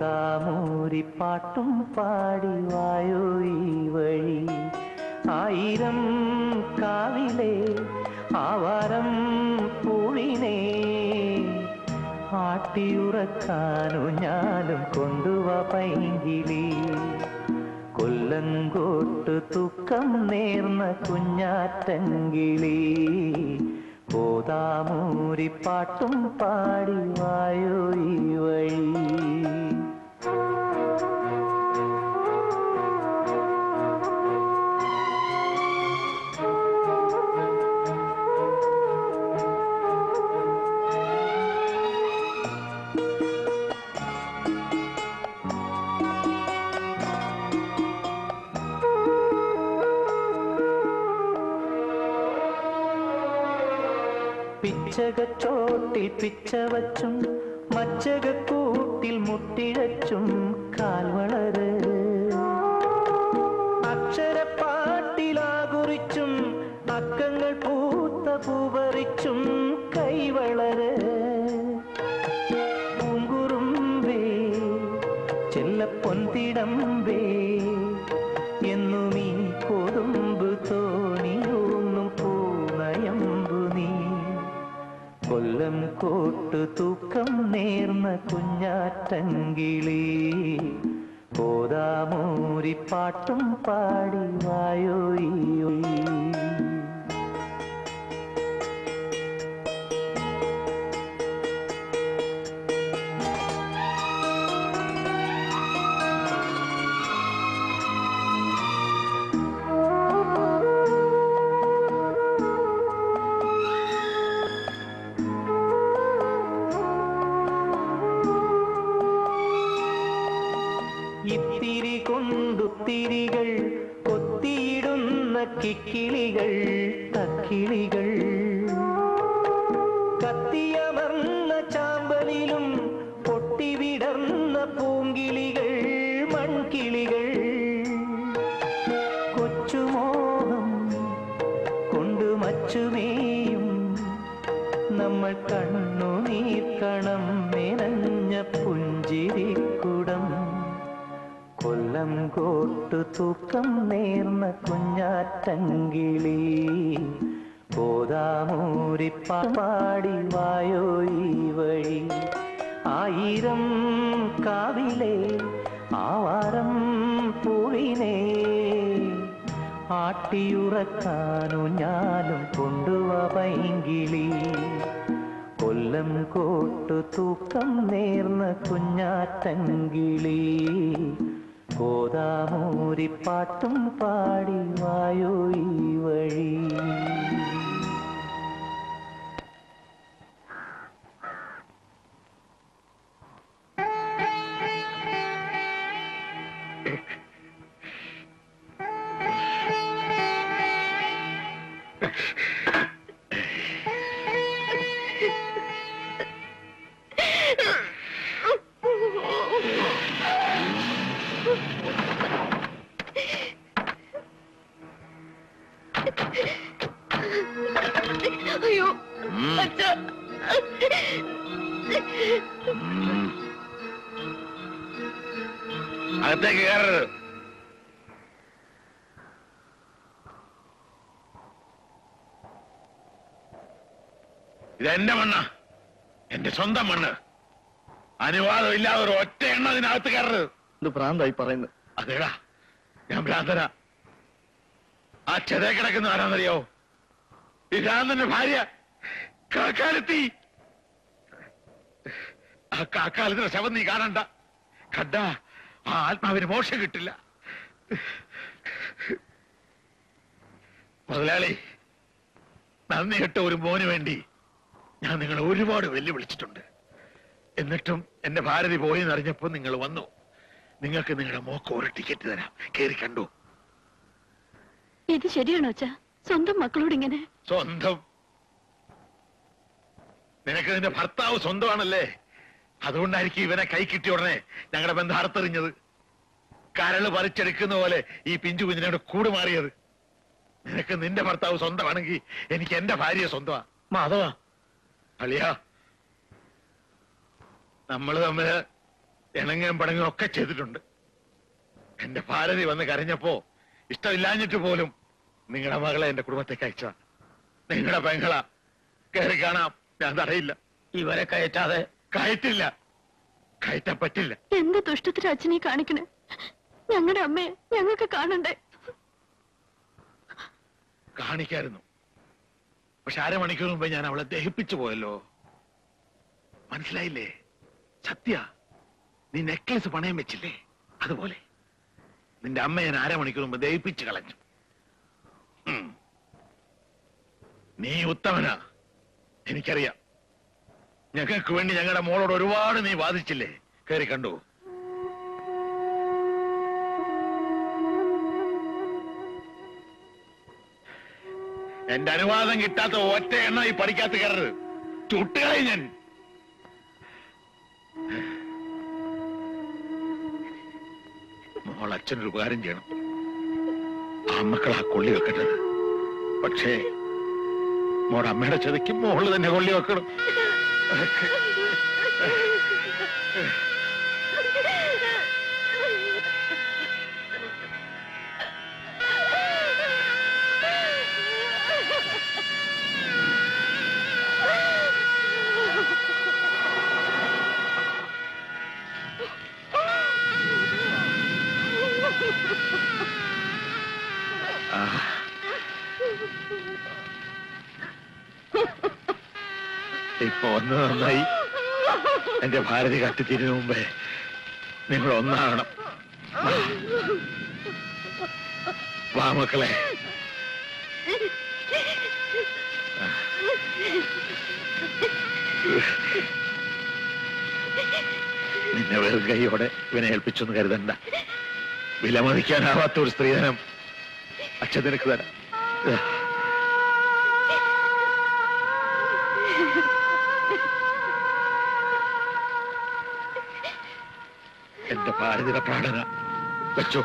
പോതാമൂരിപ്പാട്ടും പാടി വായോ ഈ വഴി. ആയിരം കാവിലെ ആവാരം പൂവിനെ ആട്ടിയുറക്കാനു ഞാനും കൊണ്ടുവാ പൈങ്കിളി. കൊല്ലങ്കോട്ട് തൂക്കം നേർന്ന കുഞ്ഞാറ്റങ്കിളി. പോതാമൂരിപ്പാട്ടും പാടി വായോ ഈ വഴി. പിച്ചകച്ചോട്ടിൽ പിച്ച വച്ചും മച്ചകക്കൂട്ടിൽ മുട്ടിഴച്ചും കാൽവളര്. അക്ഷരപ്പാട്ടിലാകുറിച്ചും അക്കങ്ങൾ പൂത്ത പൂപറിച്ചും കൈവളര്. പൂങ്കുറുമ്പേ ചെല്ലപ്പൊൻതിടമ്പേ എന്നുമീ കൊതുമ്പ് തോണിയൊന്നും പൂനയമ്പു നീ. കൊല്ലം കോട്ട് തൂക്കം നേർന്ന കുഞ്ഞാറ്റങ്കിളി. പോതാമൂരിപ്പാട്ടും പാടി വായോ ഈ വഴി. ഇത്തിരി കൊണ്ടുത്തിരികൾ കൊത്തിയിടുന്ന കിക്കിളികൾ തക്കിളികൾ. കത്തിയമർന്ന ചാമ്പലിലും പൊട്ടിവിടർന്ന പൂങ്കിളികൾ മൺകിളികൾ. കൊച്ചുമോഹം കൊണ്ട് മച്ചുമേയും നമ്മൾ കണ്ണുനീർക്കണം മെനഞ്ഞ പുഞ്ചിരിക്കുടം. കൊല്ലം കോട്ട് തൂക്കം നേർന്ന കുഞ്ഞാറ്റങ്കിളി. പോതാമൂരിപ്പാടി വായോ ഈ വഴി. ആയിരം കാവിലെ ആവാരം പൂവിനെ ആട്ടിയുറക്കാനു ഞാനും കൊണ്ടുവാ പൈങ്കിളി. കൊല്ലം കോട്ട് തൂക്കം നേർന്ന കുഞ്ഞാറ്റങ്കിളി. പോതാമൂരിപ്പാട്ടും പാടി വായോ ഈ വഴി. അയ്യോ അച്ഛ, അകത്തേക്ക് കയറരുത്. ഇതെന്റെ മണ്ണ്, എന്റെ സ്വന്തം മണ്ണ്. അനുവാദം ഇല്ലാതെ ഒരു ഒറ്റ എണ്ണ അതിനകത്ത് കയറരുത്. ഇത് ഭ്രാന്തായി പറയുന്നത്. അതേടാ, ഞാൻ ഭ്രാന്തനാ. ആ ചെറിയ കിടക്കുന്ന ആരാന്നറിയോ? ഈ ഭ്രാന്തന്റെ ഭാര്യ കാക്കാലത്തി. ആ കാക്കാലത്തിന്റെ ശവം നീ കാണണ്ട. കണ്ട ആ ആത്മാവിന് മോക്ഷം കിട്ടില്ല. മുതലാളി, നന്ദി കെട്ട ഒരു മോന് വേണ്ടി ഞാൻ നിങ്ങളെ ഒരുപാട് വെല്ലുവിളിച്ചിട്ടുണ്ട്. എന്നിട്ടും എന്റെ ഭാരതി പോയി എന്നറിഞ്ഞപ്പോ നിങ്ങൾ വന്നു. നിങ്ങൾക്ക് നിങ്ങളുടെ മോക്ക് ഒരു ടിക്കറ്റ് തരാം, കേറി കണ്ടു. ഇത് ശരിയാണോ അച്ഛാ? സ്വന്തം മക്കളോട് ഇങ്ങനെ? സ്വന്തം? നിനക്ക് നിന്റെ ഭർത്താവ് സ്വന്തമാണല്ലേ. അതുകൊണ്ടായിരിക്കും ഇവനെ കൈ കിട്ടിയ ഉടനെ ഞങ്ങളുടെ ബന്ധം അറുത്തെറിഞ്ഞത്. കരള് പറിച്ചെടുക്കുന്ന പോലെ ഈ പിഞ്ചു കുഞ്ഞിനോട് കൂടുമാറിയത്. നിനക്ക് നിന്റെ ഭർത്താവ് സ്വന്തമാണെങ്കിൽ എനിക്ക് എന്റെ ഭാര്യ സ്വന്തമാ. മാധവ അളിയാ, നമ്മള് തമ്മില് ഇണങ്ങുകയും പടങ്ങുകയും ഒക്കെ ചെയ്തിട്ടുണ്ട്. എന്റെ ഭാരതി വന്ന് കരഞ്ഞപ്പോ ഇഷ്ടമില്ലാഞ്ഞിട്ട് പോലും നിങ്ങളുടെ മകളെ എന്റെ കുടുംബത്തേക്ക് അയച്ച നിങ്ങളുടെ പെങ്ങള കയറി കാണാം, ഞാൻ തടയില്ല. ഇവരെ കയറ്റാതെ കയറ്റില്ല, കയറ്റാൻ പറ്റില്ല. എന്ത് ദുഷ്ടത്തിന് അച്ഛനെ കാണിക്കണേ? ഞങ്ങളുടെ അമ്മയെ ഞങ്ങൾക്ക് കാണണ്ടേ? കാണിക്കായിരുന്നു, പക്ഷെ അരമണിക്കൂർ മുമ്പ് ഞാൻ അവളെ ദഹിപ്പിച്ചു പോയല്ലോ. മനസ്സിലായില്ലേ? സത്യ, നീ നെക്ലേസ് പണയം വെച്ചില്ലേ, അതുപോലെ നിന്റെ അമ്മ ഞാൻ അരമണിക്കൂർ മുമ്പ് ദഹിപ്പിച്ചു കളഞ്ഞു. നീ ഉത്തമനാ, എനിക്കറിയാം. ഞങ്ങൾക്ക് വേണ്ടി ഞങ്ങളുടെ മോളോട് ഒരുപാട് നീ വാദിച്ചില്ലേ, കയറി കണ്ടു. എന്റെ അനുവാദം കിട്ടാത്ത ഒറ്റ എണ്ണ ഈ പഠിക്കാത്ത കയറരുത്, ചുട്ടുകളെ ഞാൻ. മോൾ അച്ഛനൊരു ഉപകാരം ചെയ്യണം. ആ മക്കൾ ആ കൊള്ളി വെക്കട്ടത്, പക്ഷേ മോടെ അമ്മയുടെ ചതിക്ക് മോള് തന്നെ കൊള്ളി വെക്കണം. ഇപ്പൊ ഒന്ന് നന്നായി. എന്റെ ഭാരതി കത്തിത്തിരിന് മുമ്പേ നിങ്ങൾ ഒന്നാകണം. വാ മക്കളെ. നിന്നെ വെറും കൈയോടെ ഇവനെ ഏൽപ്പിച്ചൊന്ന് കരുതണ്ട. വിലമതിക്കാനാവാത്ത ഒരു സ്ത്രീധനം അച്ഛൻ നിനക്ക് തരാം. എന്റെ ഭാരതിയുടെ പ്രാർത്ഥന വെച്ചോ.